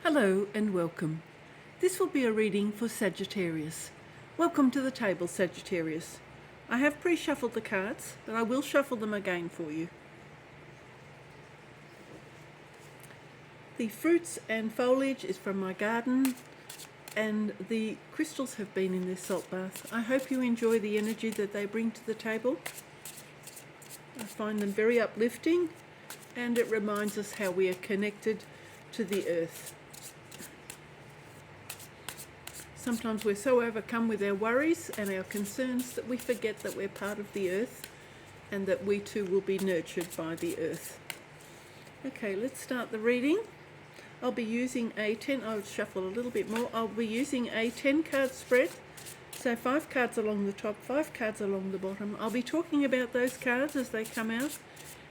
Hello and welcome. This will be a reading for Sagittarius. Welcome to the table, Sagittarius. I have pre-shuffled the cards, but I will shuffle them again for you. The fruits and foliage is from my garden, and the crystals have been in this salt bath. I hope you enjoy the energy that they bring to the table. I find them very uplifting, and it reminds us how we are connected to the earth. Sometimes we're so overcome with our worries and our concerns that we forget that we're part of the earth and that we too will be nurtured by the earth. Okay, let's start the reading. I'll be using I'll shuffle a little bit more. I'll be using a 10 card spread. So 5 cards along the top, 5 cards along the bottom. I'll be talking about those cards as they come out,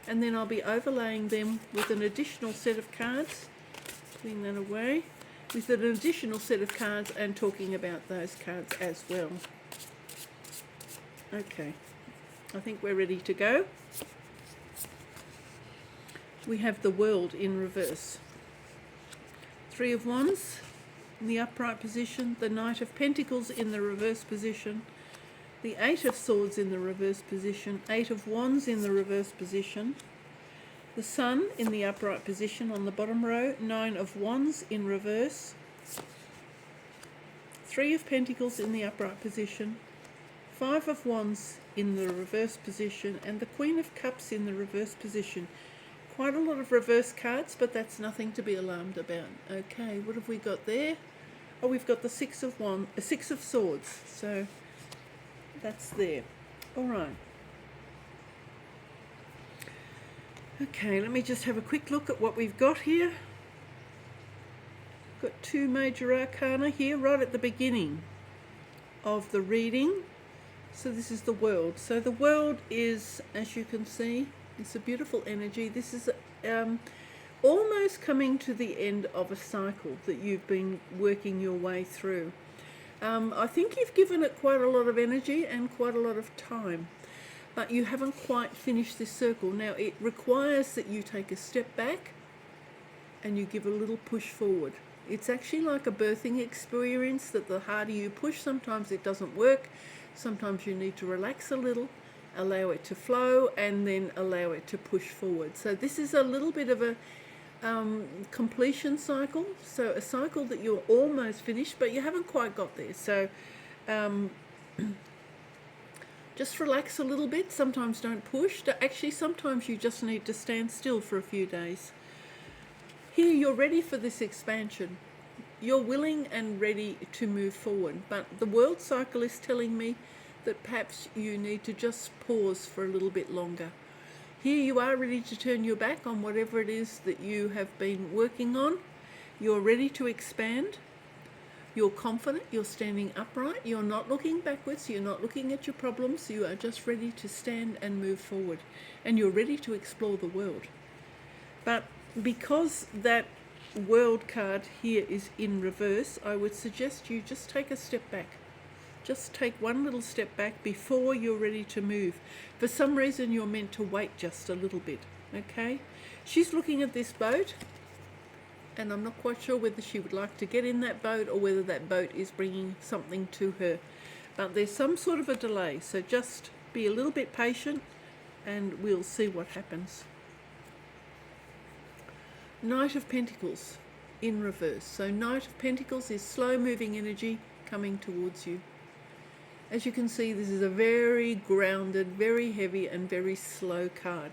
and then I'll be overlaying them with an additional set of cards, putting that away, with an additional set of cards and talking about those cards as well. Okay, I think we're ready to go. We have the World in reverse. 3 of Wands in the upright position, the Knight of Pentacles in the reverse position, the 8 of Swords in the reverse position, 8 of Wands in the reverse position, the Sun in the upright position on the bottom row, 9 of Wands in reverse, 3 of Pentacles in the upright position, 5 of Wands in the reverse position, and the Queen of Cups in the reverse position. Quite a lot of reverse cards, but that's nothing to be alarmed about. Okay, what have we got there? Oh, we've got the 6 of Swords, so that's there. All right. Okay, let me just have a quick look at what we've got here. Got 2 major arcana here right at the beginning of the reading. So this is the World. So the World is, as you can see, it's a beautiful energy. This is almost coming to the end of a cycle that you've been working your way through. I think you've given it quite a lot of energy and quite a lot of time, but you haven't quite finished this circle. Now it requires that you take a step back and you give a little push forward. It's actually like a birthing experience, that the harder you push, sometimes it doesn't work. Sometimes you need to relax a little, allow it to flow, and then allow it to push forward. So this is a little bit of a completion cycle, so a cycle that you're almost finished, but you haven't quite got there. So just relax a little bit. Sometimes don't push. Actually, sometimes you just need to stand still for a few days. Here you're ready for this expansion. You're willing and ready to move forward, but the world cycle is telling me that perhaps you need to just pause for a little bit longer. Here you are ready to turn your back on whatever it is that you have been working on. You're ready to expand. You're confident, you're standing upright, you're not looking backwards, you're not looking at your problems, you are just ready to stand and move forward, and you're ready to explore the world. But because that World card here is in reverse, I would suggest you just take a step back. Just take one little step back before you're ready to move. For some reason, you're meant to wait just a little bit, okay? She's looking at this boat, and I'm not quite sure whether she would like to get in that boat or whether that boat is bringing something to her. But there's some sort of a delay, so just be a little bit patient and we'll see what happens. Knight of Pentacles in reverse. So Knight of Pentacles is slow-moving energy coming towards you. As you can see, this is a very grounded, very heavy and very slow card.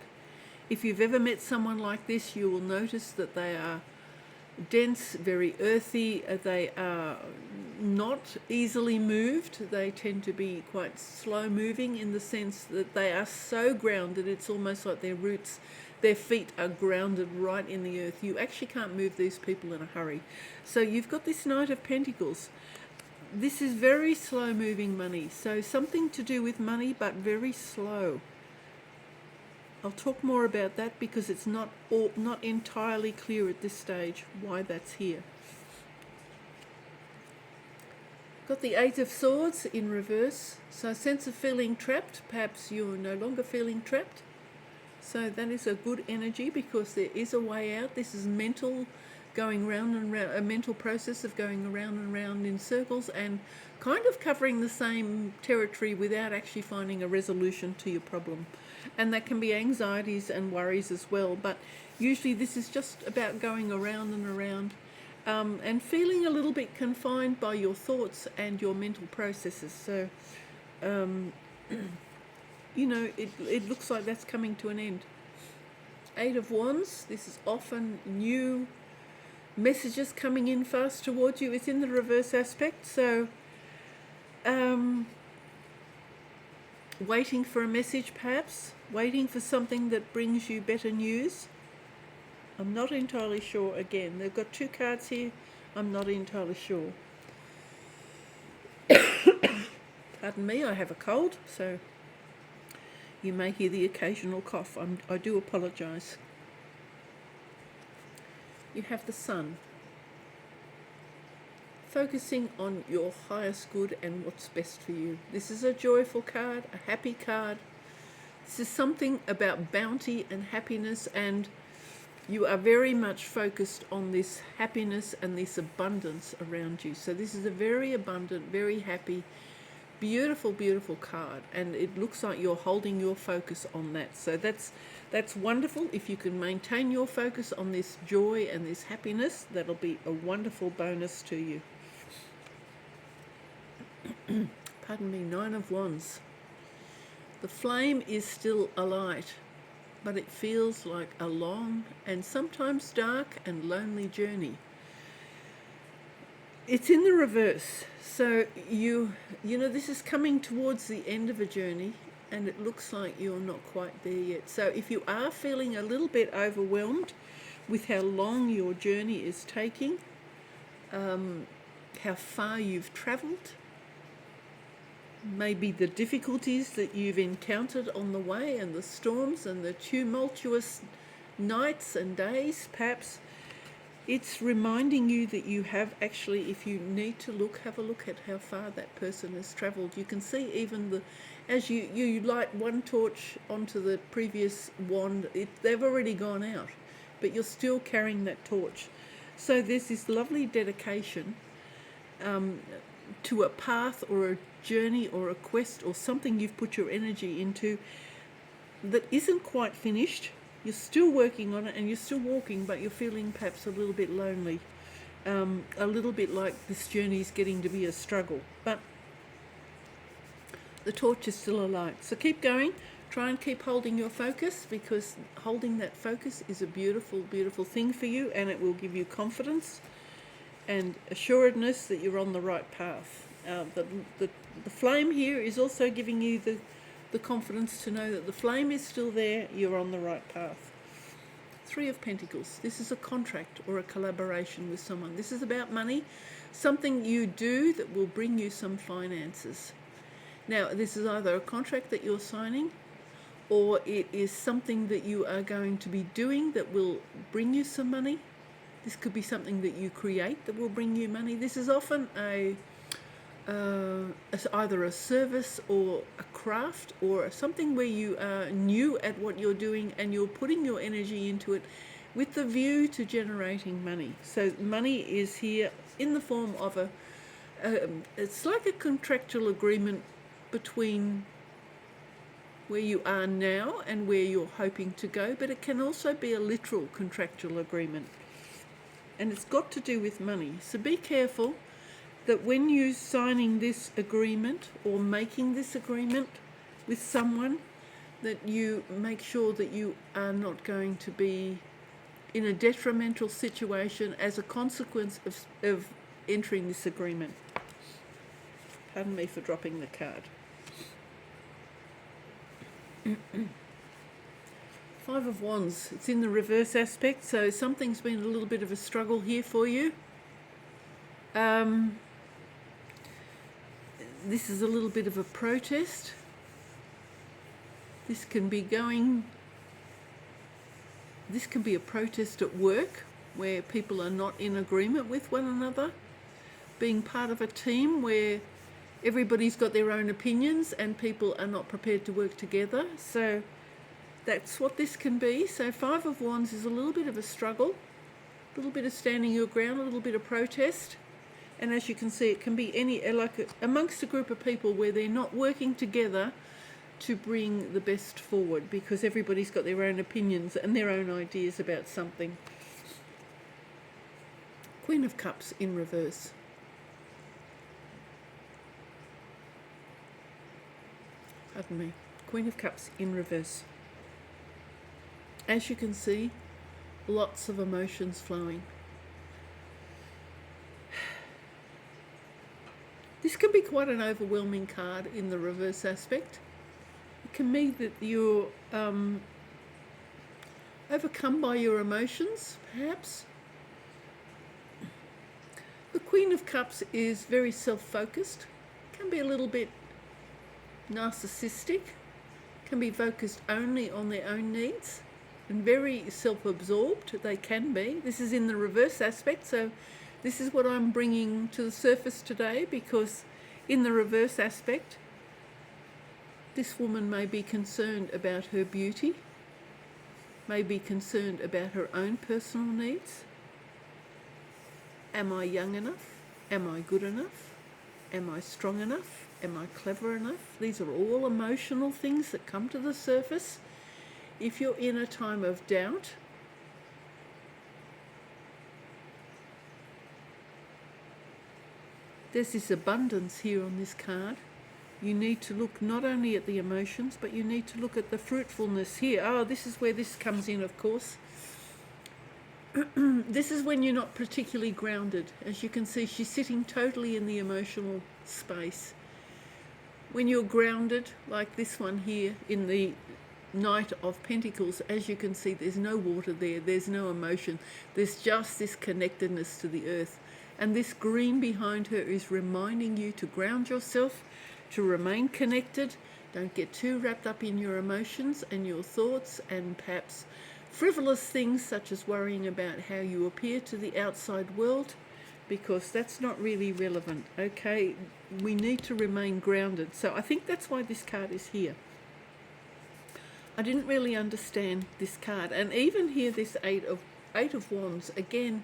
If you've ever met someone like this, you will notice that they are dense, very earthy. They are not easily moved. They tend to be quite slow moving in the sense that they are so grounded, it's almost like their roots, their feet are grounded right in the earth. You actually can't move these people in a hurry. So you've got this Knight of Pentacles. This is very slow moving money. So something to do with money, but very slow. I'll talk more about that because it's not entirely clear at this stage why that's here. Got the 8 of Swords in reverse. So a sense of feeling trapped. Perhaps you're no longer feeling trapped. So that is a good energy because there is a way out. This is mental going round and round, a mental process of going around and round in circles and kind of covering the same territory without actually finding a resolution to your problem. And that can be anxieties and worries as well, but usually this is just about going around and around and feeling a little bit confined by your thoughts and your mental processes. So, you know, it looks like that's coming to an end. 8 of Wands, this is often new messages coming in fast towards you. It's in the reverse aspect, so waiting for a message perhaps, waiting for something that brings you better news. I'm not entirely sure. Again, they've got 2 cards here. I'm not entirely sure. Pardon me, I have a cold, so you may hear the occasional cough. I do apologise. You have the Sun. Focusing on your highest good and what's best for you. This is a joyful card, a happy card. This is something about bounty and happiness, and you are very much focused on this happiness and this abundance around you. So this is a very abundant, very happy, beautiful, beautiful card, and it looks like you're holding your focus on that. So that's wonderful. If you can maintain your focus on this joy and this happiness, that'll be a wonderful bonus to you. Pardon me, 9 of Wands. The flame is still alight, but it feels like a long and sometimes dark and lonely journey. It's in the reverse. So you know, this is coming towards the end of a journey, and it looks like you're not quite there yet. So if you are feeling a little bit overwhelmed with how long your journey is taking, how far you've travelled, maybe the difficulties that you've encountered on the way and the storms and the tumultuous nights and days, perhaps it's reminding you that you have actually, if you need to look, have a look at how far that person has travelled. You can see even as you light one torch onto the previous wand, they've already gone out, but you're still carrying that torch. So there's this lovely dedication to a path or a journey or a quest or something you've put your energy into that isn't quite finished. You're still working on it and you're still walking, but you're feeling perhaps a little bit lonely, a little bit like this journey is getting to be a struggle. But the torch is still alight. So keep going. Try and keep holding your focus, because holding that focus is a beautiful, beautiful thing for you, and it will give you confidence and assuredness that you're on the right path. The flame here is also giving you the confidence to know that the flame is still there, you're on the right path. 3 of Pentacles. This is a contract or a collaboration with someone. This is about money, something you do that will bring you some finances. Now, this is either a contract that you're signing, or it is something that you are going to be doing that will bring you some money. This could be something that you create that will bring you money. This is often either a service or a craft or something where you are new at what you're doing and you're putting your energy into it with the view to generating money. So money is here in the form of it's like a contractual agreement between where you are now and where you're hoping to go, but it can also be a literal contractual agreement. And it's got to do with money. So be careful that when you're signing this agreement or making this agreement with someone, that you make sure that you are not going to be in a detrimental situation as a consequence of entering this agreement. Pardon me for dropping the card. 5 of Wands, it's in the reverse aspect, so something's been a little bit of a struggle here for you. This is a little bit of a protest. This can be a protest at work where people are not in agreement with one another, being part of a team where everybody's got their own opinions and people are not prepared to work together. So that's what this can be. So 5 of Wands is a little bit of a struggle. A little bit of standing your ground, a little bit of protest. And as you can see, it can be like amongst a group of people where they're not working together to bring the best forward, because everybody's got their own opinions and their own ideas about something. Queen of Cups in reverse. Pardon me. Queen of Cups in reverse. As you can see, lots of emotions flowing. This can be quite an overwhelming card in the reverse aspect. It can mean that you're overcome by your emotions, perhaps. The Queen of Cups is very self-focused, can be a little bit narcissistic, can be focused only on their own needs, and very self-absorbed they can be. This is in the reverse aspect, so this is what I'm bringing to the surface today, because in the reverse aspect, this woman may be concerned about her beauty, may be concerned about her own personal needs. Am I young enough? Am I good enough? Am I strong enough? Am I clever enough? These are all emotional things that come to the surface if you're in a time of doubt. There's this abundance here on this card. You need to look not only at the emotions, but you need to look at the fruitfulness here. Oh, this is where this comes in, of course. This is when you're not particularly grounded. As you can see, she's sitting totally in the emotional space. When you're grounded, like this one here in the Knight of Pentacles, as you can see, there's no water there, there's no emotion, there's just this connectedness to the earth. And this green behind her is reminding you to ground yourself, to remain connected. Don't get too wrapped up in your emotions and your thoughts and perhaps frivolous things such as worrying about how you appear to the outside world, because that's not really relevant. Okay, we need to remain grounded. So I think that's why this card is here. I didn't really understand this card, and even here this Eight of Wands, again,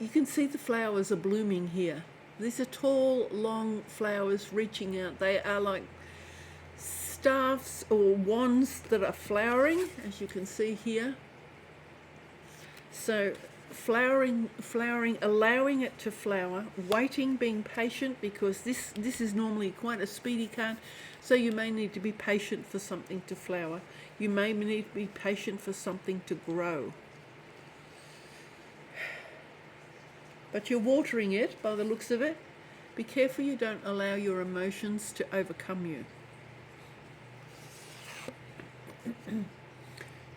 you can see the flowers are blooming here. These are tall, long flowers reaching out. They are like staffs or wands that are flowering, as you can see here. So flowering, allowing it to flower, waiting, being patient, because this is normally quite a speedy card. So you may need to be patient for something to flower. You may need to be patient for something to grow. But you're watering it by the looks of it. Be careful you don't allow your emotions to overcome you.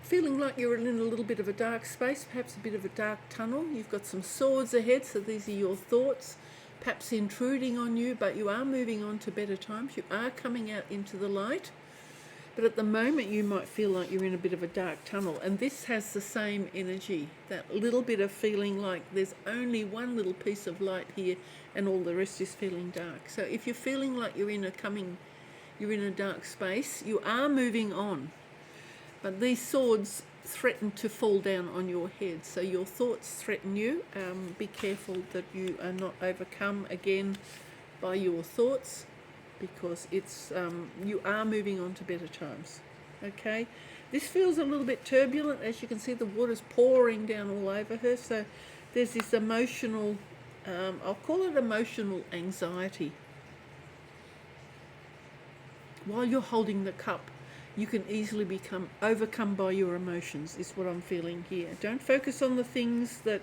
Feeling like you're in a little bit of a dark space, perhaps a bit of a dark tunnel. You've got some swords ahead, so these are your thoughts, perhaps intruding on you, but you are moving on to better times. You are coming out into the light. But at the moment, you might feel like you're in a bit of a dark tunnel. And this has the same energy, that little bit of feeling like there's only one little piece of light here and all the rest is feeling dark. So if you're feeling like you're in a dark space, you are moving on. But these swords threaten to fall down on your head. So your thoughts threaten you. Be careful that you are not overcome again by your thoughts, because it's you are moving on to better times. Okay, this feels a little bit turbulent. As you can see, the water's pouring down all over her, so there's this emotional I'll call it emotional anxiety. While you're holding the cup, you can easily become overcome by your emotions, is what I'm feeling here. Don't focus on the things that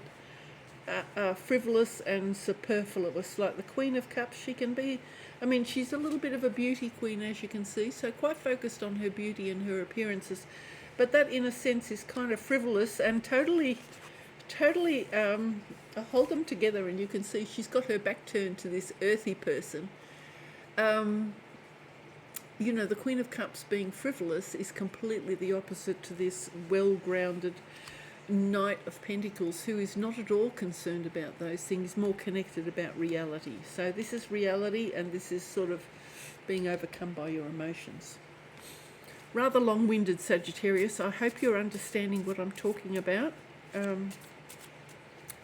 are frivolous and superfluous, like the Queen of Cups. She can be, I mean, she's a little bit of a beauty queen, as you can see, so quite focused on her beauty and her appearances. But that, in a sense, is kind of frivolous and totally hold them together, and you can see she's got her back turned to this earthy person. You know, the Queen of Cups being frivolous is completely the opposite to this well-grounded Knight of Pentacles, who is not at all concerned about those things, more connected about reality. So this is reality, and this is sort of being overcome by your emotions. Rather long-winded, Sagittarius. I hope you're understanding what I'm talking about.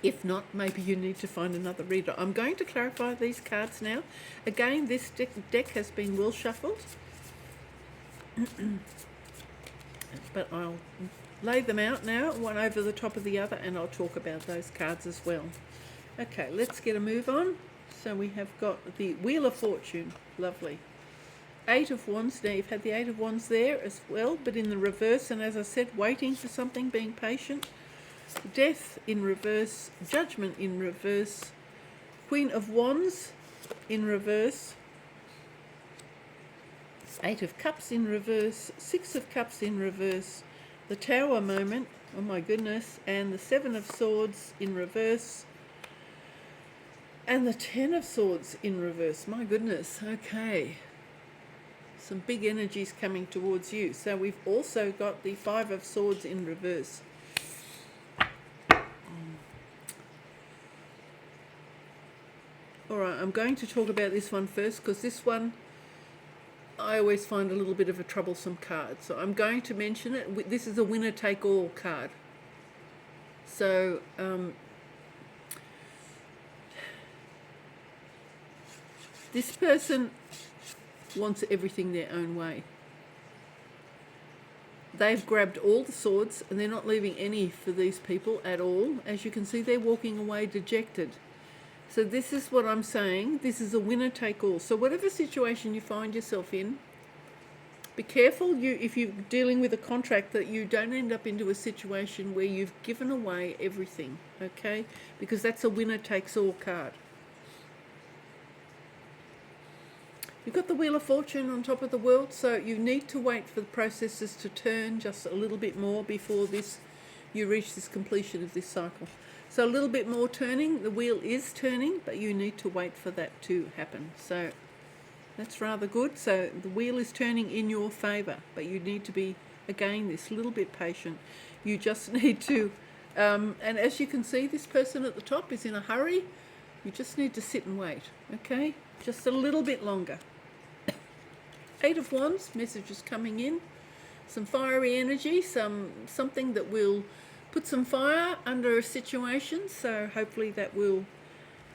If not, maybe you need to find another reader. I'm going to clarify these cards now. Again, this deck has been well shuffled, but I'll lay them out now, one over the top of the other, and I'll talk about those cards as well. Okay, let's get a move on. So we have got the Wheel of Fortune. Lovely. Eight of Wands. Now you've had the Eight of Wands there as well, but in the reverse, and as I said, waiting for something, being patient. Death in reverse, Judgment in reverse, Queen of Wands in reverse, Eight of Cups in reverse, Six of Cups in reverse, the Tower moment, oh my goodness, and the Seven of Swords in reverse, and the Ten of Swords in reverse. My goodness, okay. Some big energies coming towards you. So we've also got the Five of Swords in reverse. Alright, I'm going to talk about this one first, because this one I always find a little bit of a troublesome card. So I'm going to mention it. This is a winner-take-all card. So, this person wants everything their own way. They've grabbed all the swords, and they're not leaving any for these people at all. As you can see, they're walking away dejected. So this is what I'm saying. This is a winner-take-all. So whatever situation you find yourself in, be careful if you're dealing with a contract that you don't end up into a situation where you've given away everything, okay? Because that's a winner-takes-all card. You've got the Wheel of Fortune on top of the World, so you need to wait for the processes to turn just a little bit more before you reach this completion of this cycle. So a little bit more turning. The wheel is turning, but you need to wait for that to happen. So that's rather good. So the wheel is turning in your favour, but you need to be, again, this little bit patient. You just need to, and as you can see, this person at the top is in a hurry. You just need to sit and wait, okay? Just a little bit longer. Eight of Wands, messages coming in. Some fiery energy, something that will put some fire under a situation, so hopefully that will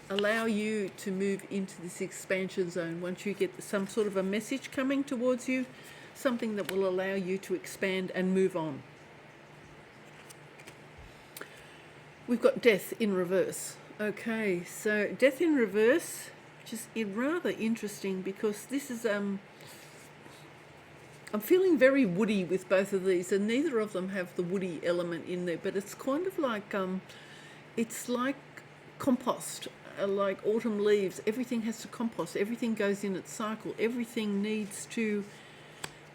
allow you to move into this expansion zone once you get some sort of a message coming towards you, something that will allow you to expand and move on. We've got Death in reverse. Okay, so Death in reverse, which is rather interesting, because this is I'm feeling very woody with both of these, and neither of them have the woody element in there, but it's kind of like, it's like compost, like autumn leaves. Everything has to compost. Everything goes in its cycle. Everything needs to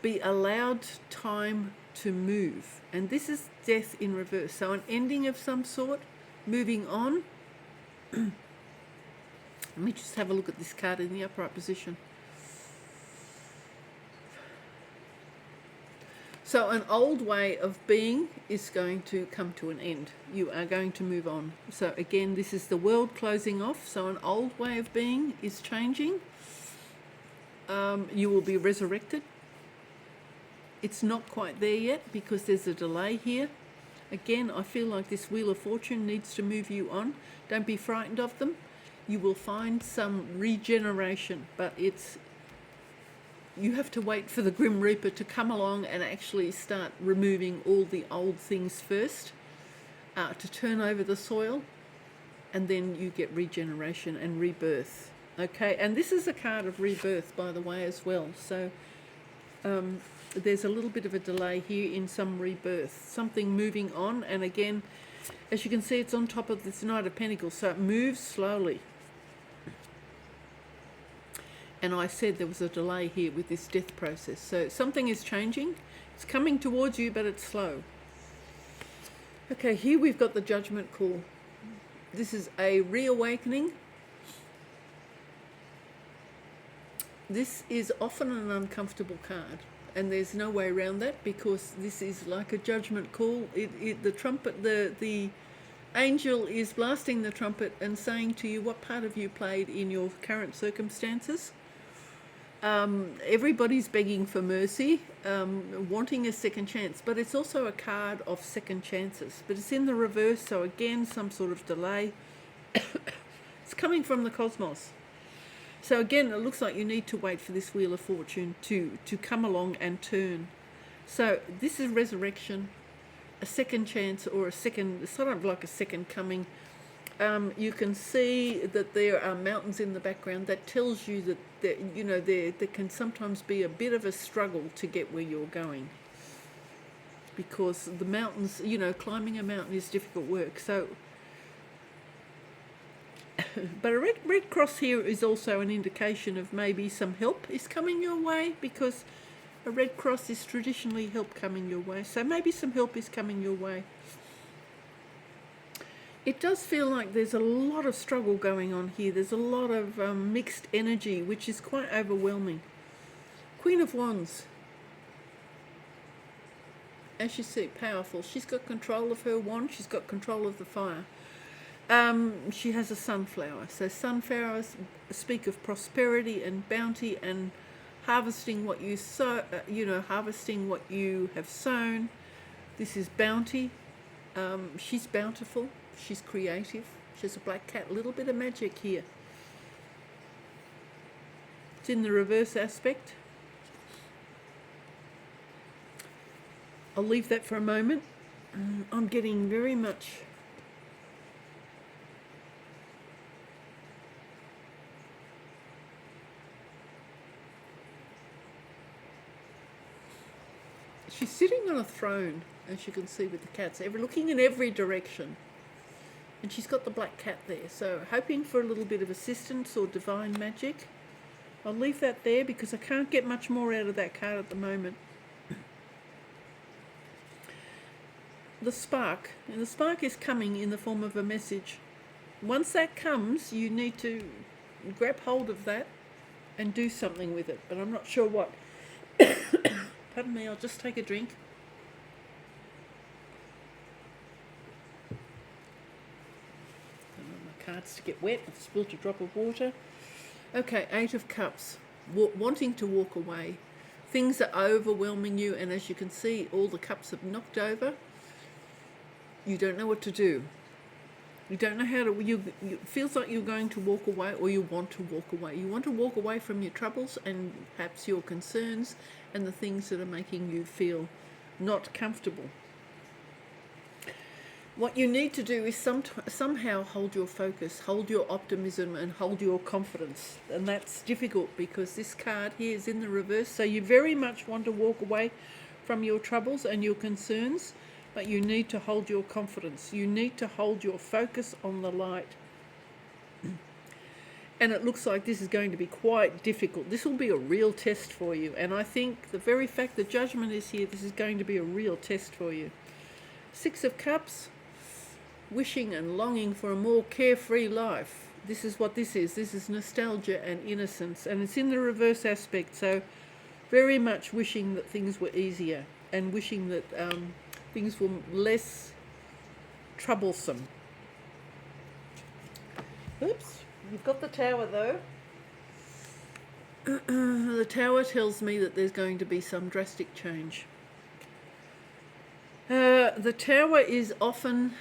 be allowed time to move. And this is Death in reverse. So an ending of some sort, moving on. Let me just have a look at this card in the upright position. So an old way of being is going to come to an end. You are going to move on. So again, this is the world closing off. So an old way of being is changing. You will be resurrected. It's not quite there yet because there's a delay here. Again, I feel like this Wheel of Fortune needs to move you on. Don't be frightened of them. You will find some regeneration, but you have to wait for the Grim Reaper to come along and actually start removing all the old things first, to turn over the soil, and then you get regeneration and rebirth. Okay, and this is a card of rebirth, by the way, as well. So there's a little bit of a delay here in some rebirth, something moving on. And again, as you can see, it's on top of this Knight of Pentacles, so it moves slowly. And I said there was a delay here with this death process. So something is changing. It's coming towards you, but it's slow. Okay, here we've got the Judgment call. This is a reawakening. This is often an uncomfortable card, and there's no way around that, because this is like a judgment call. The trumpet, the angel is blasting the trumpet and saying to you what part have you played in your current circumstances. Everybody's begging for mercy, wanting a second chance, but it's also a card of second chances. But it's in the reverse, so again, some sort of delay. It's coming from the cosmos. So again, it looks like you need to wait for this Wheel of Fortune to come along and turn. So this is resurrection, a second chance, or a second, sort of like a second coming. You can see that there are mountains in the background. That tells you that you know, there can sometimes be a bit of a struggle to get where you're going, because the mountains, you know, climbing a mountain is difficult work. So but a red cross here is also an indication of maybe some help is coming your way, because a red cross is traditionally help coming your way. So maybe some help is coming your way. It does feel like there's a lot of struggle going on here. There's a lot of mixed energy, which is quite overwhelming. Queen of Wands. As you see, powerful. She's got control of her wand. She's got control of the fire. She has a sunflower. So sunflowers speak of prosperity and bounty and harvesting what you sow, harvesting what you have sown. This is bounty. She's bountiful. She's creative. She has a black cat. A little bit of magic here. It's in the reverse aspect. I'll leave that for a moment. I'm getting very much she's sitting on a throne, as you can see with the cats, looking in every direction. And she's got the black cat there, so hoping for a little bit of assistance or divine magic. I'll leave that there because I can't get much more out of that card at the moment. The spark, and the spark is coming in the form of a message. Once that comes, you need to grab hold of that and do something with it, but I'm not sure what. Pardon me, I'll just take a drink. Cards to get wet. I've spilled a drop of water. Okay, Eight of Cups. Wanting to walk away. Things are overwhelming you, and as you can see, all the cups have knocked over. You don't know what to do. You don't know how to. It feels like you're going to walk away, or you want to walk away. You want to walk away from your troubles and perhaps your concerns and the things that are making you feel not comfortable. What you need to do is somehow hold your focus, hold your optimism, and hold your confidence. And that's difficult because this card here is in the reverse. So you very much want to walk away from your troubles and your concerns, but you need to hold your confidence. You need to hold your focus on the light. And it looks like this is going to be quite difficult. This will be a real test for you. And I think the very fact that Judgment is here, this is going to be a real test for you. Six of Cups. Wishing and longing for a more carefree life. This is what this is. This is nostalgia and innocence, and it's in the reverse aspect. So very much wishing that things were easier and wishing that things were less troublesome. Oops, you've got the Tower though. The Tower tells me that there's going to be some drastic change. The Tower is often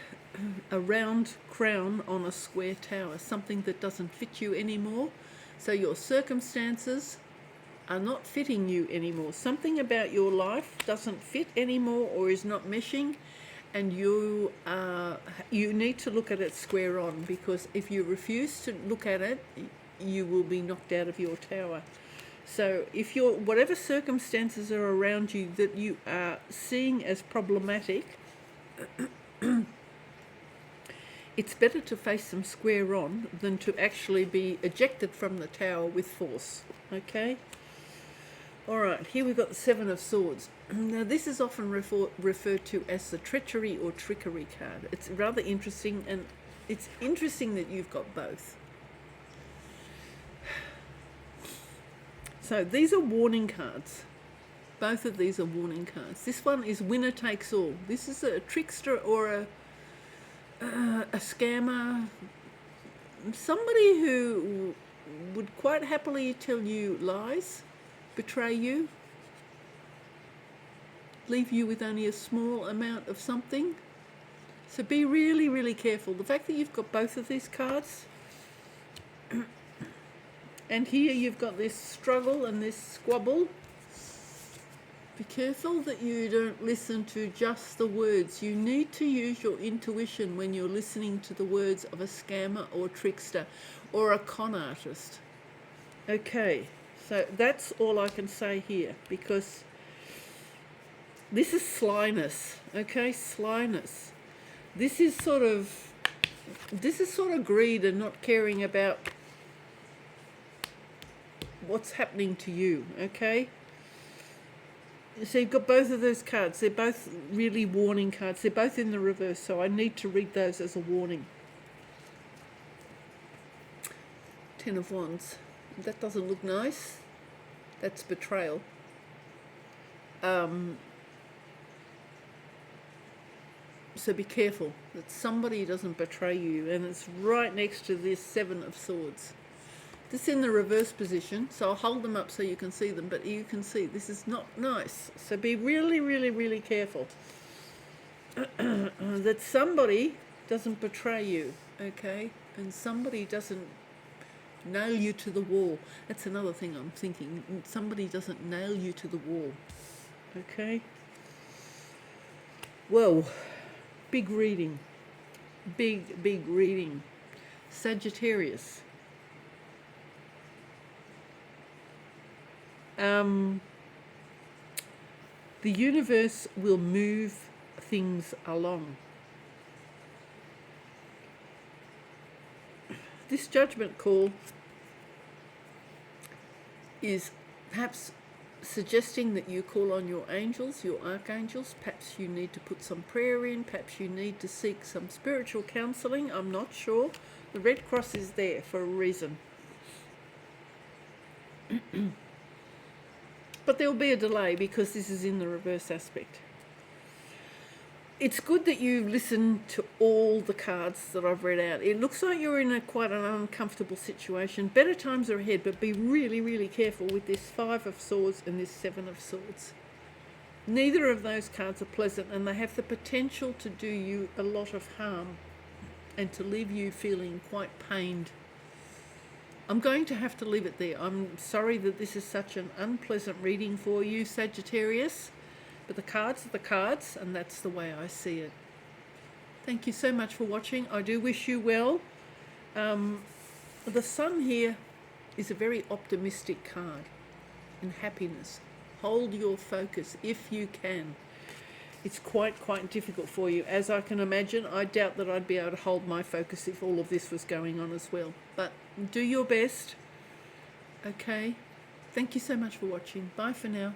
a round crown on a square tower, something that doesn't fit you anymore. So your circumstances are not fitting you anymore. Something about your life doesn't fit anymore or is not meshing, and you need to look at it square on, because if you refuse to look at it, you will be knocked out of your tower. So if whatever circumstances are around you that you are seeing as problematic, it's better to face them square on than to actually be ejected from the tower with force. Okay? All right, here we've got the Seven of Swords. Now, this is often referred to as the treachery or trickery card. It's rather interesting, and it's interesting that you've got both. So these are warning cards. Both of these are warning cards. This one is winner takes all. This is a trickster or a scammer, somebody who would quite happily tell you lies betray you, leave you with only a small amount of something. So be really, really careful. The fact that you've got both of these cards, and here you've got this struggle and this squabble. Be careful that you don't listen to just the words. You need to use your intuition when you're listening to the words of a scammer or trickster or a con artist. Okay, so that's all I can say here, because this is slyness, okay? Slyness. This is sort of greed and not caring about what's happening to you, okay? So you've got both of those cards. They're both really warning cards. They're both in the reverse, so I need to read those as a warning. Ten of Wands. That doesn't look nice. That's betrayal. So be careful that somebody doesn't betray you, and it's right next to this Seven of Swords. This in the reverse position, so I'll hold them up so you can see them, but you can see this is not nice. So be really, really, really careful that somebody doesn't betray you, okay? And somebody doesn't nail you to the wall. That's another thing I'm thinking. Somebody doesn't nail you to the wall, okay? Well, big reading. Big, big reading. Sagittarius. The universe will move things along. This judgment call is perhaps suggesting that you call on your angels, your archangels. Perhaps you need to put some prayer in. Perhaps you need to seek some spiritual counseling. I'm not sure. The Red Cross is there for a reason. But there will be a delay because this is in the reverse aspect. It's good that you listen to all the cards that I've read out. It looks like you're in quite an uncomfortable situation. Better times are ahead, but be really, really careful with this Five of Swords and this Seven of Swords. Neither of those cards are pleasant, and they have the potential to do you a lot of harm and to leave you feeling quite pained. I'm going to have to leave it there. I'm sorry that this is such an unpleasant reading for you, Sagittarius, but the cards are the cards, and that's the way I see it. Thank you so much for watching. I do wish you well. The Sun here is a very optimistic card, and happiness. Hold your focus if you can. It's quite difficult for you. As I can imagine, I doubt that I'd be able to hold my focus if all of this was going on as well. But do your best. Okay. Thank you so much for watching. Bye for now.